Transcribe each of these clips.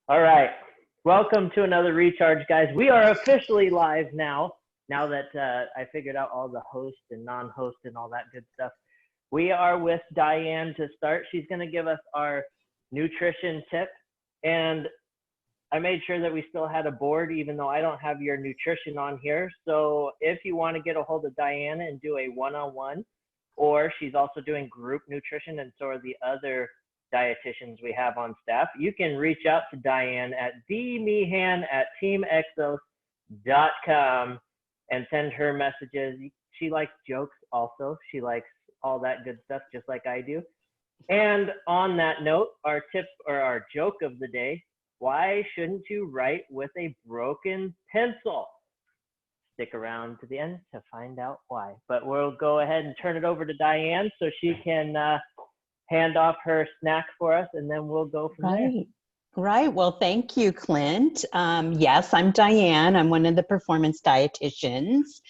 All right. Welcome to another recharge, guys. We are officially live now. Now that I figured out all the host and non-host and all that good stuff, we are with Diane to start. She's going to give us our nutrition tip, and I made sure that we still had a board, even though I don't have your nutrition on here. So if you want to get a hold of Diane and do a one-on-one, or she's also doing group nutrition, and so are the other dietitians we have on staff, you can reach out to Diane at dmeehan@teamexos.com and send her messages. She likes jokes also. She likes all that good stuff, just like I do. And on that note, our tip or our joke of the day: why shouldn't you write with a broken pencil? Stick around to the end to find out why. But we'll go ahead and turn it over to Diane so she can hand off her snack for us, and then we'll go from there. Right. Well, thank you, Clint. Yes, I'm Diane. I'm one of the performance dietitians.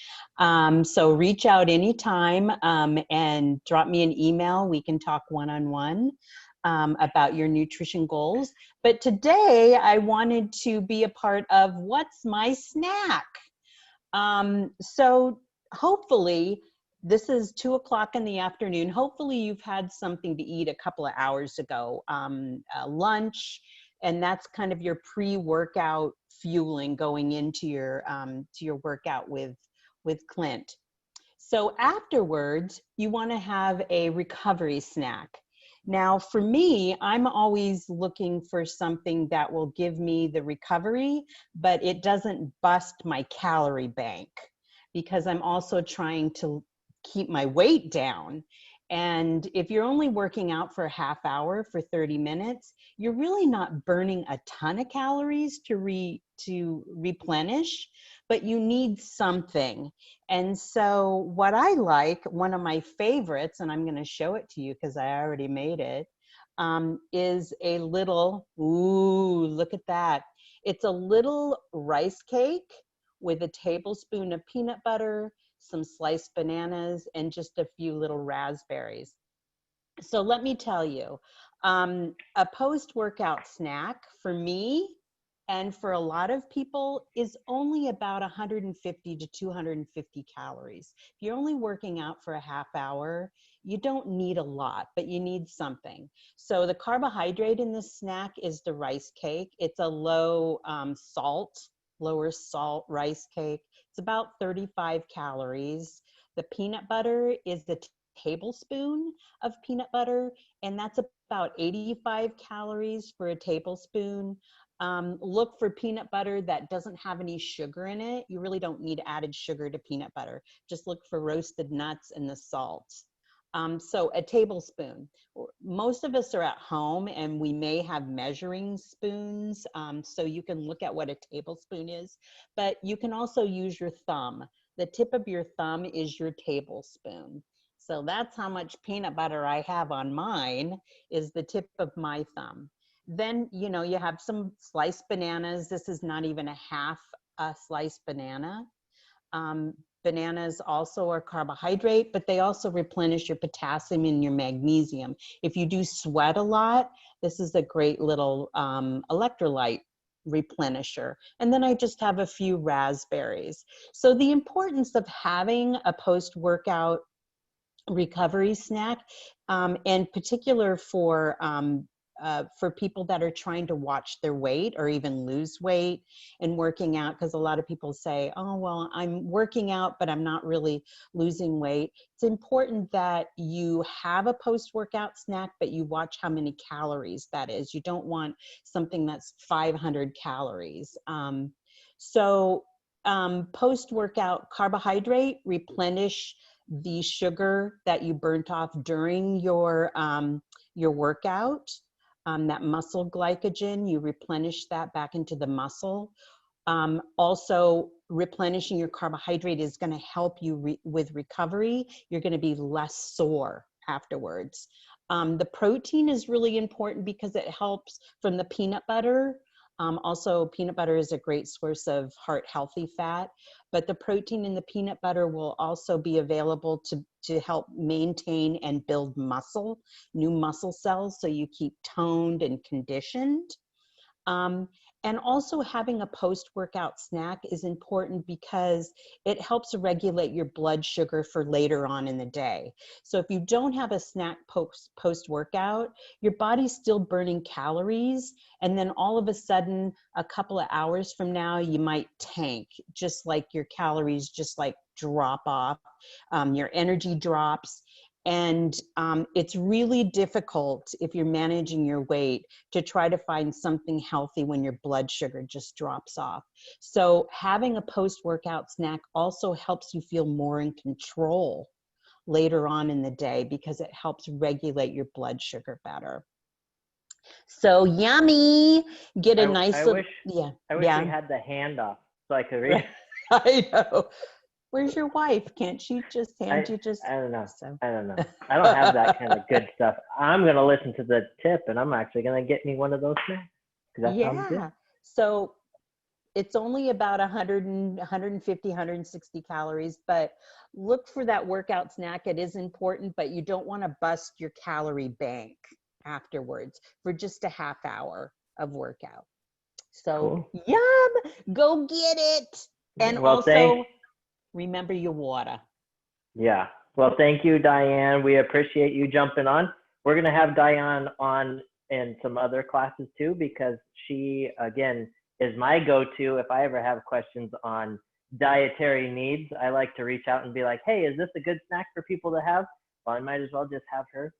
So reach out anytime and drop me an email. We can talk one-on-one about your nutrition goals. But today I wanted to be a part of What's My Snack? So hopefully, this is 2 o'clock in the afternoon. Hopefully you've had something to eat a couple of hours ago, lunch, and that's kind of your pre-workout fueling going into your workout with Clint. So afterwards, you want to have a recovery snack. Now, for me, I'm always looking for something that will give me the recovery, but it doesn't bust my calorie bank, because I'm also trying to keep my weight down. And if you're only working out for a half hour for 30 minutes, you're really not burning a ton of calories to replenish, but you need something. And so what I like, one of my favorites, and I'm going to show it to you because I already made it, is a little, ooh, look at that. It's a little rice cake with a tablespoon of peanut butter, some sliced bananas, and just a few little raspberries. So let me tell you, a post-workout snack for me and for a lot of people is only about 150 to 250 calories. If you're only working out for a half hour, you don't need a lot, but you need something. So the carbohydrate in this snack is the rice cake. It's a lower salt rice cake. It's about 35 calories. The peanut butter is the tablespoon of peanut butter, and that's about 85 calories for a tablespoon. Look for peanut butter that doesn't have any sugar in it. You really don't need added sugar to peanut butter. Just look for roasted nuts and the salt. So a tablespoon. Most of us are at home and we may have measuring spoons, so you can look at what a tablespoon is, but you can also use your thumb. The tip of your thumb is your tablespoon. So that's how much peanut butter I have on mine, is the tip of my thumb. Then, you know, you have some sliced bananas. This is not even a half a sliced banana. Bananas also are carbohydrate, but they also replenish your potassium and your magnesium. If you do sweat a lot, this is a great little electrolyte replenisher. And then I just have a few raspberries. So the importance of having a post-workout recovery snack, in particular for people that are trying to watch their weight or even lose weight and working out, because a lot of people say, oh, well, I'm working out, but I'm not really losing weight. It's important that you have a post-workout snack, but you watch how many calories that is. You don't want something that's 500 calories. Post-workout carbohydrate, replenish the sugar that you burnt off during your workout. That muscle glycogen, you replenish that back into the muscle. Also, replenishing your carbohydrate is going to help you with recovery. You're going to be less sore afterwards. The protein is really important because it helps from the peanut butter. Also, peanut butter is a great source of heart healthy fat, but the protein in the peanut butter will also be available to help maintain and build muscle, new muscle cells, so you keep toned and conditioned. And also having a post-workout snack is important because it helps regulate your blood sugar for later on in the day. So if you don't have a snack post-workout, your body's still burning calories. And then all of a sudden, a couple of hours from now, you might tank, just like your calories just like drop off, your energy drops. And it's really difficult if you're managing your weight to try to find something healthy when your blood sugar just drops off. So having a post-workout snack also helps you feel more in control later on in the day because it helps regulate your blood sugar better. So yummy. Get a nice little, yeah. I wish we had the handoff so I could read. I know. Where's your wife? Can't she just hand you just? I don't know. So. I don't know. I don't have that kind of good stuff. I'm going to listen to the tip, and I'm actually going to get me one of those snacks. That sounds good. So it's only about 150, 160 calories, but look for that workout snack. It is important, but you don't want to bust your calorie bank afterwards for just a half hour of workout. So cool. Yum, go get it. And well, also remember your water. Yeah. Well, thank you, Diane. We appreciate you jumping on. We're going to have Diane on in some other classes too, because she, again, is my go-to if I ever have questions on dietary needs. I like to reach out and be like, hey, is this a good snack for people to have? Well, I might as well just have her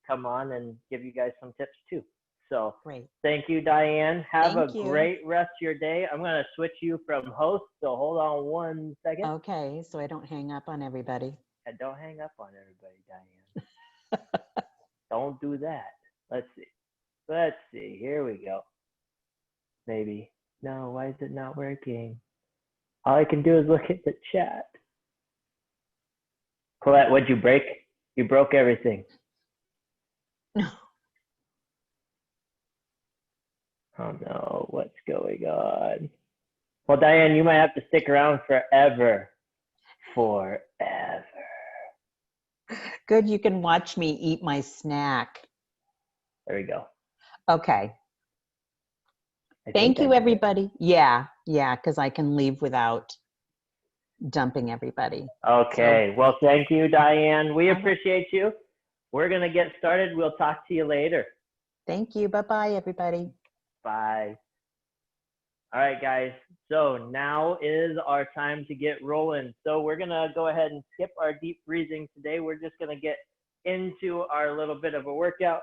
come on and give you guys some tips too. So great. Thank you, Diane. Have a great rest of your day. I'm going to switch you from host, so hold on one second. Okay, so I don't hang up on everybody. And don't hang up on everybody, Diane. Don't do that. Let's see. Let's see. Here we go. Maybe. No, why is it not working? All I can do is look at the chat. Colette, what'd you break? You broke everything. No. Oh no, what's going on? Well, Diane, you might have to stick around forever. Forever. Good, you can watch me eat my snack. There we go. Okay. Thank you, everybody. Yeah, because I can leave without dumping everybody. Okay, well, thank you, Diane. We appreciate you. We're going to get started. We'll talk to you later. Thank you. Bye-bye, everybody. Bye. All right, guys. So now is our time to get rolling. So we're going to go ahead and skip our deep breathing today. We're just going to get into our little bit of a workout.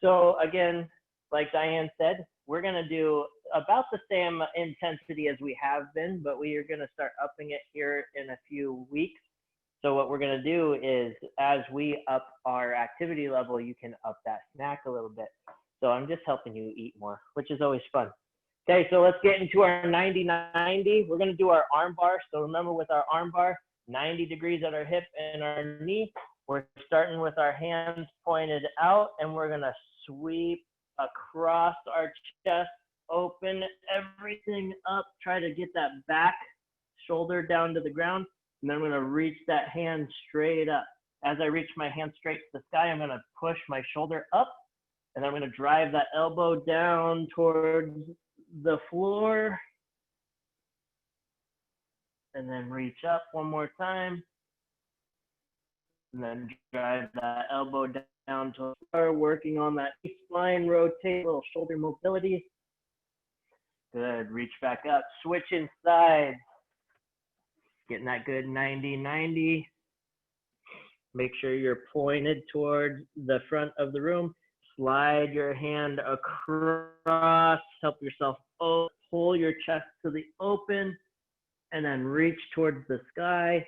So again, like Diane said, we're going to do about the same intensity as we have been, but we are going to start upping it here in a few weeks. So what we're going to do is as we up our activity level, you can up that snack a little bit. So I'm just helping you eat more, which is always fun. Okay, so let's get into our 90-90. We're going to do our arm bar. So remember with our arm bar, 90 degrees at our hip and our knee. We're starting with our hands pointed out, and we're going to sweep across our chest, open everything up, try to get that back shoulder down to the ground, and then I'm going to reach that hand straight up. As I reach my hand straight to the sky, I'm going to push my shoulder up, and I'm going to drive that elbow down towards the floor, and then reach up one more time, and then drive that elbow down to the floor, working on that spine rotate, little shoulder mobility. Good, reach back up, switching sides, getting that good 90-90. Make sure you're pointed towards the front of the room. Slide your hand across, help yourself pull your chest to the open, and then reach towards the sky.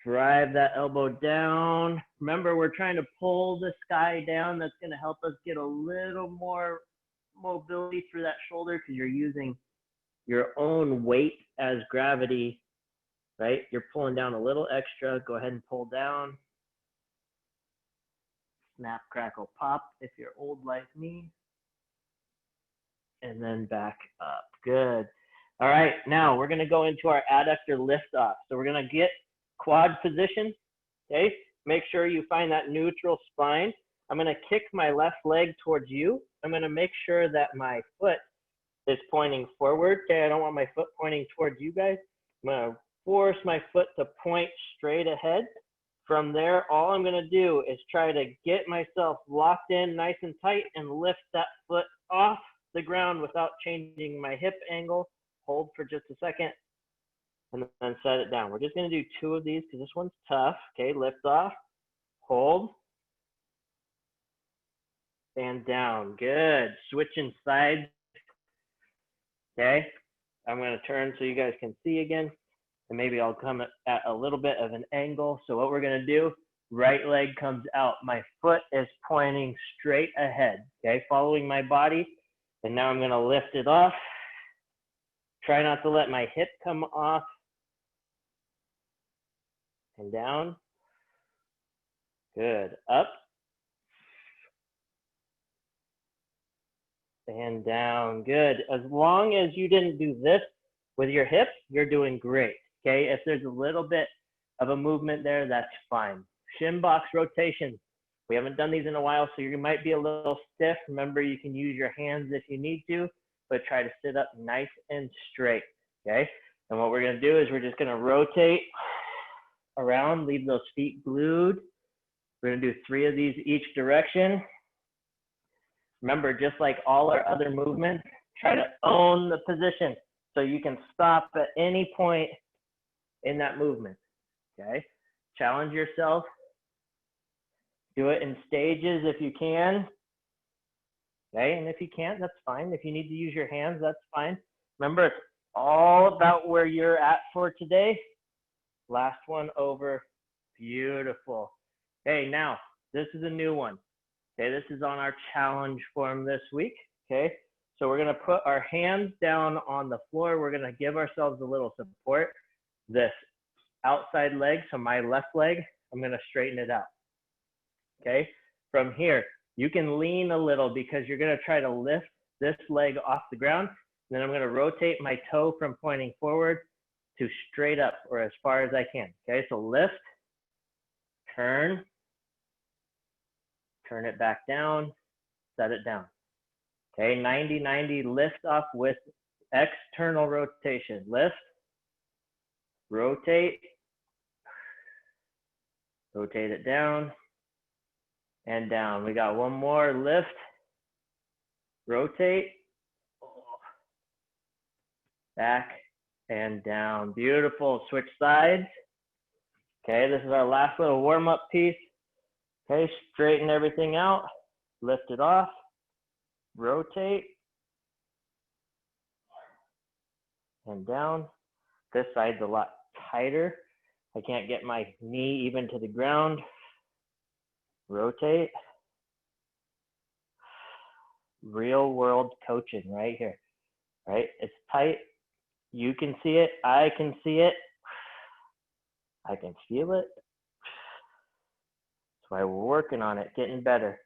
Drive that elbow down. Remember, we're trying to pull the sky down. That's going to help us get a little more mobility through that shoulder because you're using your own weight as gravity, right? You're pulling down a little extra. Go ahead and pull down. Snap, crackle, pop if you're old like me. And then back up. Good. All right, now we're going to go into our adductor lift off. So we're going to get quad position, okay? Make sure you find that neutral spine. I'm going to kick my left leg towards you, I'm going to make sure that my foot is pointing forward. Okay, I don't want my foot pointing towards you guys. I'm going to force my foot to point straight ahead. From there, all I'm going to do is try to get myself locked in nice and tight and lift that foot off the ground without changing my hip angle. Hold for just a second and then set it down. We're just going to do 2 of these because this one's tough. Okay, lift off, hold, and down. Good. Switching sides. Okay, I'm going to turn so you guys can see again. And maybe I'll come at a little bit of an angle. So what we're going to do, right leg comes out. My foot is pointing straight ahead, okay, following my body. And now I'm going to lift it off. Try not to let my hip come off. And down. Good. Up. And down. Good. As long as you didn't do this with your hips, you're doing great. Okay, if there's a little bit of a movement there, that's fine. Shin box rotation. We haven't done these in a while, so you might be a little stiff. Remember, you can use your hands if you need to, but try to sit up nice and straight, okay? And what we're gonna do is we're just gonna rotate around, leave those feet glued. We're gonna do 3 of these each direction. Remember, just like all our other movements, try to own the position so you can stop at any point in that movement, okay? Challenge yourself. Do it in stages if you can, okay? And if you can't, that's fine. If you need to use your hands, that's fine. Remember, it's all about where you're at for today. Last one over. Beautiful. Okay, now, this is a new one. Okay, this is on our challenge form this week, okay? So we're gonna put our hands down on the floor. We're gonna give ourselves a little support. This outside leg, so my left leg, I'm going to straighten it out. Okay, from here, you can lean a little because you're going to try to lift this leg off the ground. Then I'm going to rotate my toe from pointing forward to straight up or as far as I can. Okay, so lift, turn it back down, set it down. Okay, 90-90 lift off with external rotation. Lift, rotate it down and down. We got one more. Lift, rotate, back and down. Beautiful. Switch sides. Okay, this is our last little warm-up piece. Okay, straighten everything out. Lift it off, rotate, and down. This side's a lot tighter. I can't get my knee even to the ground. Rotate. Real world coaching right here, right? It's tight. You can see it. I can see it. I can feel it. That's why we're working on it, getting better.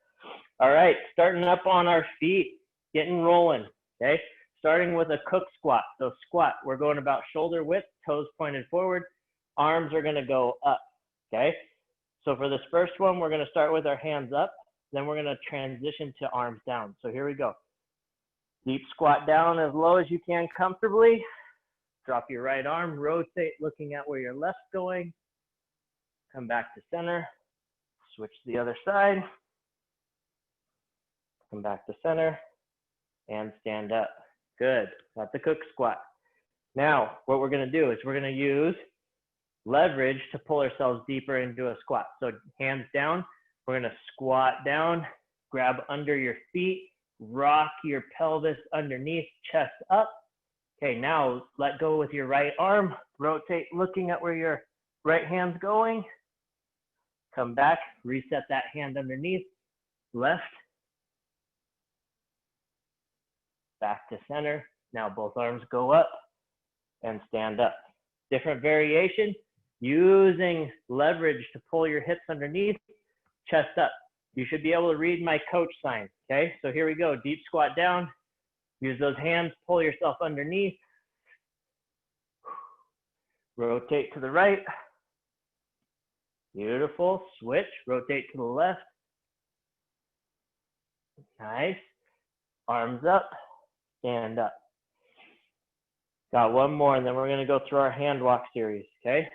All right, starting up on our feet, getting rolling, okay? Starting with a cook squat. So squat, we're going about shoulder width, toes pointed forward. Arms are gonna go up, okay? So for this first one, we're gonna start with our hands up, then we're gonna transition to arms down. So here we go. Deep squat down as low as you can comfortably. Drop your right arm, rotate looking at where your left's going. Come back to center, switch to the other side. Come back to center and stand up. Good, that's a cook squat. Now, what we're gonna do is we're gonna use leverage to pull ourselves deeper into a squat. So hands down, we're gonna squat down, grab under your feet, rock your pelvis underneath, chest up. Okay, now let go with your right arm, rotate looking at where your right hand's going. Come back, reset that hand underneath, left, back to center. Now both arms go up and stand up. Different variation, using leverage to pull your hips underneath, chest up. You should be able to read my coach sign, okay? So here we go, deep squat down. Use those hands, pull yourself underneath. Rotate to the right. Beautiful, switch, rotate to the left. Nice. Arms up, stand up. Got one more, and then we're gonna go through our hand walk series, okay?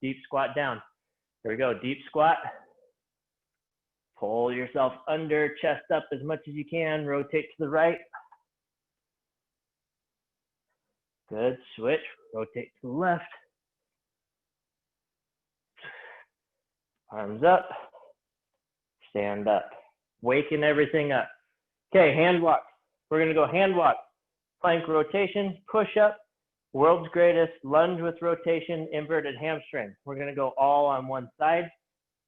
Deep squat down. Here we go, deep squat. Pull yourself under, chest up as much as you can, rotate to the right. Good, switch, rotate to the left. Arms up, stand up. Waking everything up. Okay, hand walk. We're gonna go hand walk, plank rotation, push up, world's greatest, lunge with rotation, inverted hamstring. We're gonna go all on one side,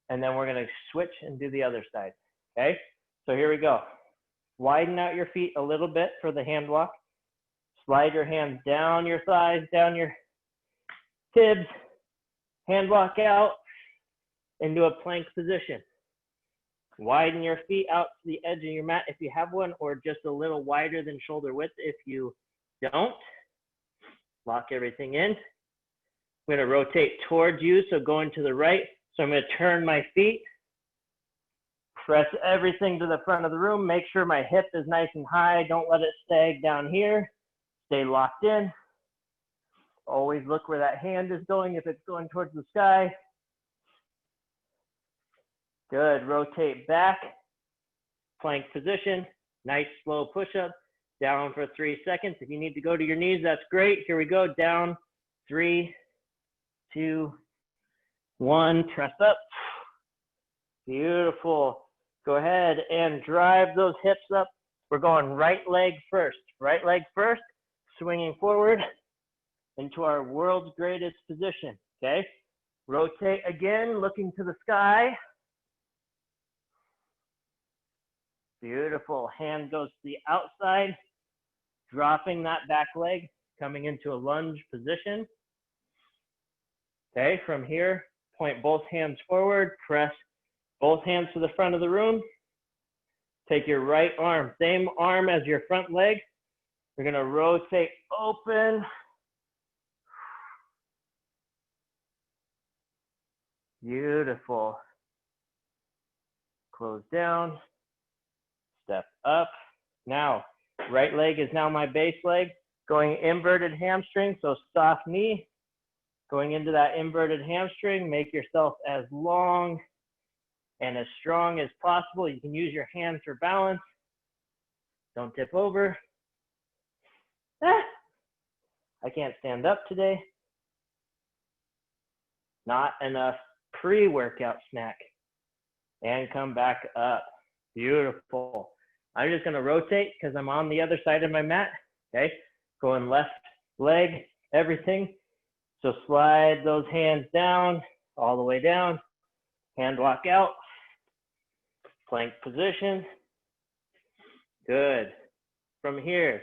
and then we're gonna switch and do the other side, okay? So here we go. Widen out your feet a little bit for the hand walk. Slide your hands down your thighs, down your tibs. Hand walk out into a plank position. Widen your feet out to the edge of your mat if you have one, or just a little wider than shoulder width if you don't. Lock everything in. I'm gonna rotate towards you, so going to the right. So I'm gonna turn my feet, press everything to the front of the room. Make sure my hip is nice and high. Don't let it sag down here. Stay locked in. Always look where that hand is going if it's going towards the sky. Good, rotate back, plank position, nice slow push-up, down for 3 seconds. If you need to go to your knees, that's great. Here we go, down, 3, 2, 1, press up. Beautiful. Go ahead and drive those hips up. We're going right leg first, swinging forward into our world's greatest position, okay? Rotate again, looking to the sky. Beautiful. Hand goes to the outside, dropping that back leg, coming into a lunge position. Okay, from here, point both hands forward, press both hands to the front of the room. Take your right arm, same arm as your front leg. We're gonna rotate open. Beautiful. Close down. Step up. Now, right leg is now my base leg. Going inverted hamstring, so soft knee. Going into that inverted hamstring, make yourself as long and as strong as possible. You can use your hands for balance. Don't tip over. I can't stand up today. Not enough pre-workout snack. And come back up. Beautiful. I'm just gonna rotate because I'm on the other side of my mat, okay? Going left leg, everything. So slide those hands down, all the way down. Hand walk out. Plank position. Good. From here,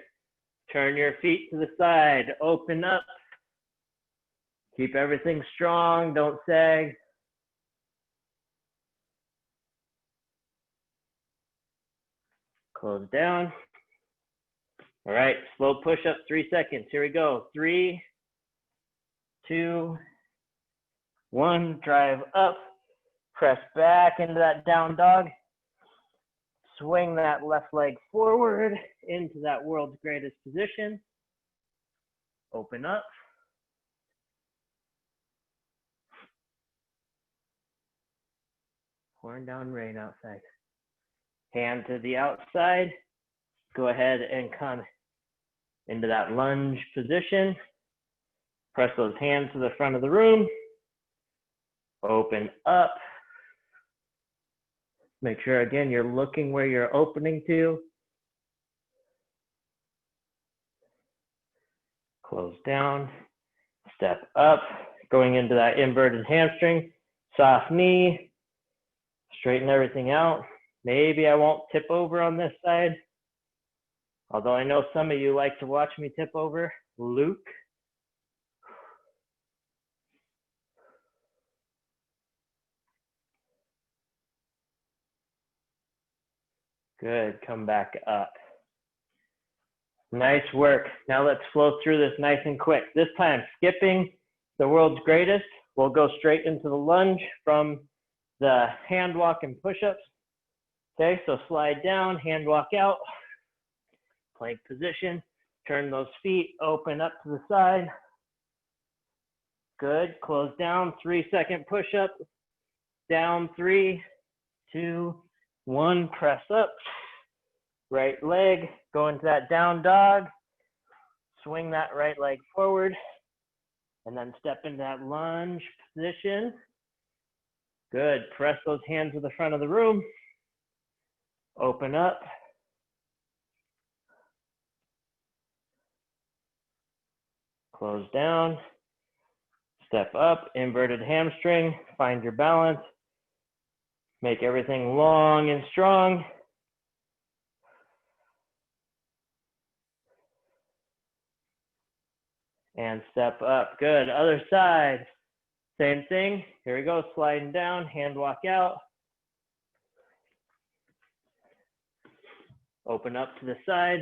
turn your feet to the side, open up. Keep everything strong, don't sag. Close down. All right, slow push up, 3 seconds. Here we go. 3, 2, 1. Drive up. Press back into that down dog. Swing that left leg forward into that world's greatest position. Open up. Pouring down rain outside. Hand to the outside. Go ahead and come into that lunge position. Press those hands to the front of the room. Open up. Make sure, again, you're looking where you're opening to. Close down. Step up. Going into that inverted hamstring. Soft knee. Straighten everything out. Maybe I won't tip over on this side. Although I know some of you like to watch me tip over. Luke. Good, come back up. Nice work. Now let's flow through this nice and quick. This time, skipping the world's greatest. We'll go straight into the lunge from the hand walk and push-ups. Okay, so slide down, hand walk out. plank position. Turn those feet, open up to the side. Good, close down, 3-second push-up. Down, 3, 2, 1, press up. Right leg, go into that down dog. Swing that right leg forward. And then step into that lunge position. Good, press those hands to the front of the room. Open up. Close down. Step up, inverted hamstring. Find your balance. Make everything long and strong. And step up. Good. Other side. Same thing. Here we go. Sliding down. Hand walk out. Open up to the side.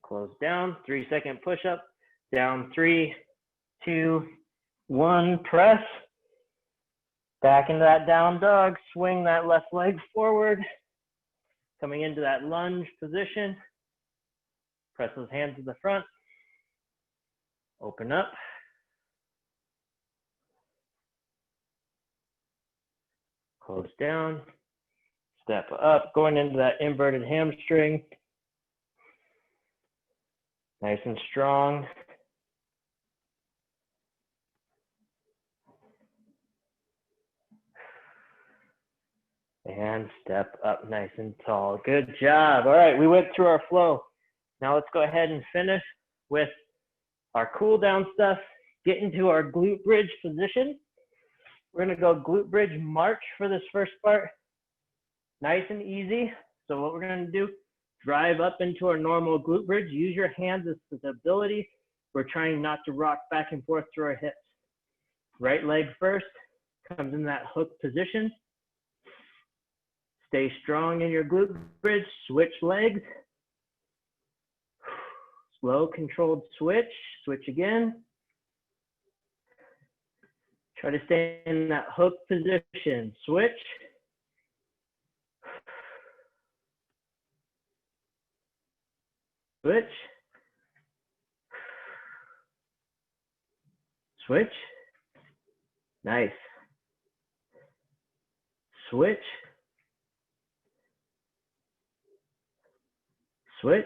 Close down. 3-second push up. Down, 3, 2, 1. Press. Back into that down dog. Swing that left leg forward. Coming into that lunge position. Press those hands to the front. Open up. Close down. Step up. Going into that inverted hamstring. Nice and strong. And step up nice and tall. Good job. All right, we went through our flow. Now let's go ahead and finish with our cool down stuff. Get into our glute bridge position. We're gonna go glute bridge march for this first part. Nice and easy. So what we're gonna do, drive up into our normal glute bridge. Use your hands as stability. We're trying not to rock back and forth through our hips. Right leg first, comes in that hook position. Stay strong in your glute bridge, switch legs. Slow, controlled switch, switch again. Try to stay in that hook position, switch. Switch. Switch. Nice. Switch. Switch.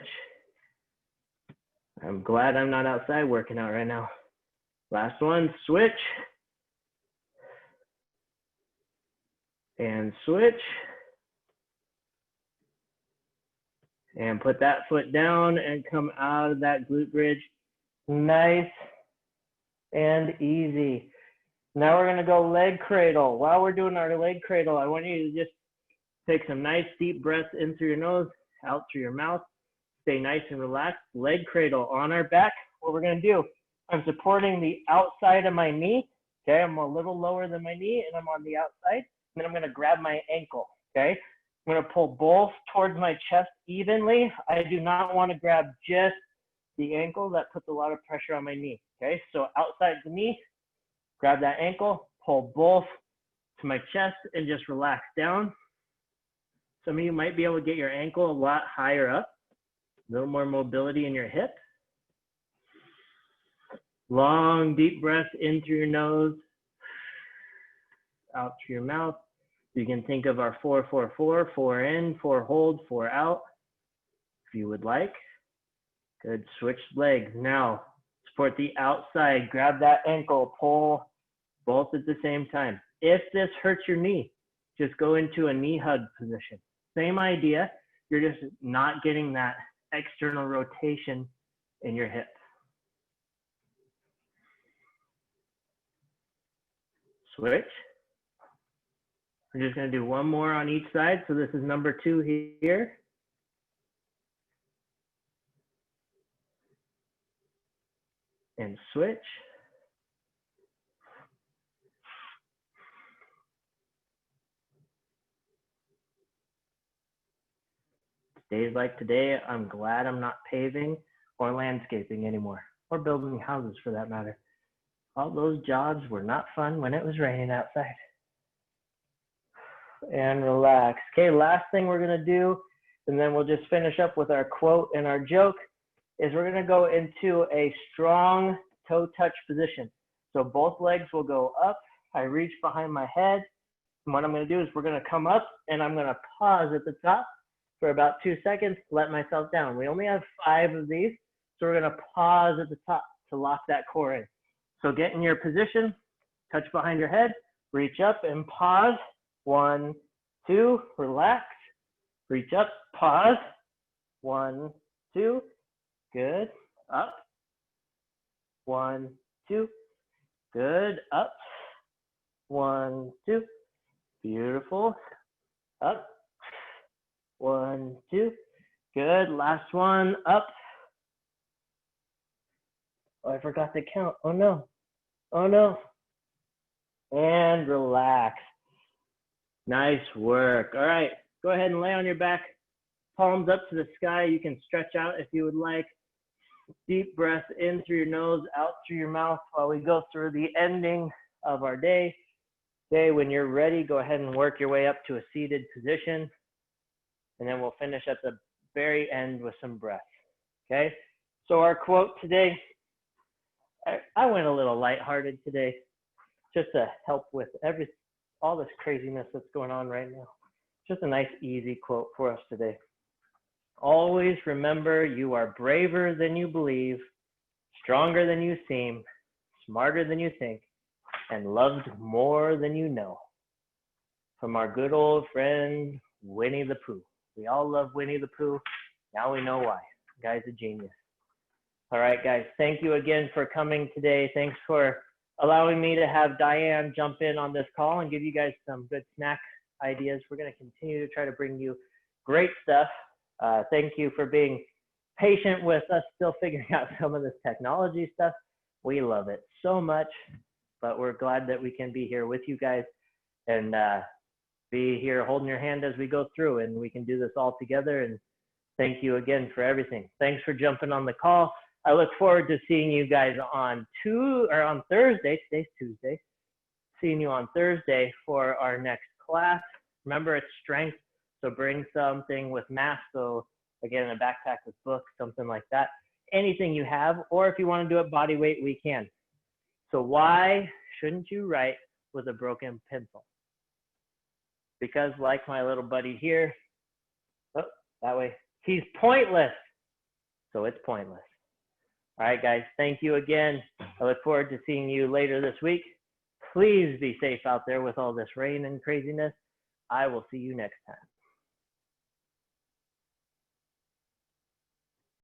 I'm glad I'm not outside working out right now. Last one, switch. And switch. And put that foot down and come out of that glute bridge. Nice and easy. Now we're gonna go leg cradle. While we're doing our leg cradle, I want you to just take some nice deep breaths in through your nose, out through your mouth. Stay nice and relaxed. Leg cradle on our back. What we're gonna do, I'm supporting the outside of my knee. Okay, I'm a little lower than my knee and I'm on the outside. Then I'm gonna grab my ankle, okay? I'm gonna pull both towards my chest evenly. I do not wanna grab just the ankle. That puts a lot of pressure on my knee, okay? So outside the knee, grab that ankle, pull both to my chest and just relax down. Some of you might be able to get your ankle a lot higher up. A little more mobility in your hip. Long, deep breath in through your nose, out through your mouth. You can think of our 4-4-4, 4 in, 4 hold, 4 out, if you would like. Good, switch legs. Now, support the outside, grab that ankle, pull both at the same time. If this hurts your knee, just go into a knee hug position. Same idea, you're just not getting that external rotation in your hip. Switch. We're just going to do one more on each side. So this is number 2 here. And switch. Days like today, I'm glad I'm not paving or landscaping anymore, or building houses for that matter. All those jobs were not fun when it was raining outside. and relax. Okay, last thing we're gonna do, and then we'll just finish up with our quote and our joke, is we're gonna go into a strong toe touch position. So both legs will go up. I reach behind my head. And what I'm gonna do is we're gonna come up and I'm gonna pause at the top for about 2 seconds, let myself down. We only have 5 of these, so we're gonna pause at the top to lock that core in. So get in your position, touch behind your head, reach up and pause. 1, 2, relax, reach up, pause. 1, 2, good, up. 1, 2, good, up. 1, 2, beautiful, up. 1, 2, good, last one, up. Oh, I forgot to count. Oh no, oh no. And relax. Nice work. All right, go ahead and lay on your back, palms up to the sky. You can stretch out if you would like. Deep breath in through your nose, out through your mouth while we go through the ending of our day. Okay, when you're ready, go ahead and work your way up to a seated position. And then we'll finish at the very end with some breath. Okay, so our quote today, I went a little lighthearted today just to help with all this craziness that's going on right now. Just a nice, easy quote for us today. Always remember you are braver than you believe, stronger than you seem, smarter than you think, and loved more than you know. From our good old friend, Winnie the Pooh. We all love Winnie the Pooh. Now we know why. The guy's a genius. All right, guys, thank you again for coming today. Thanks for allowing me to have Diane jump in on this call and give you guys some good snack ideas. We're going to continue to try to bring you great stuff. Thank you for being patient with us still figuring out some of this technology stuff. We love it so much, but we're glad that we can be here with you guys and be here holding your hand as we go through, and we can do this all together. And thank you again for everything. Thanks for jumping on the call. I look forward to seeing you guys on Thursday. Today's Tuesday. Seeing you on Thursday for our next class. Remember, it's strength, so bring something with math. So again, a backpack with books, something like that. Anything you have, or if you want to do it body weight, we can. So why shouldn't you write with a broken pencil? Because like my little buddy here, oh, that way, he's pointless. So it's pointless. All right, guys, thank you again. I look forward to seeing you later this week. Please be safe out there with all this rain and craziness. I will see you next time.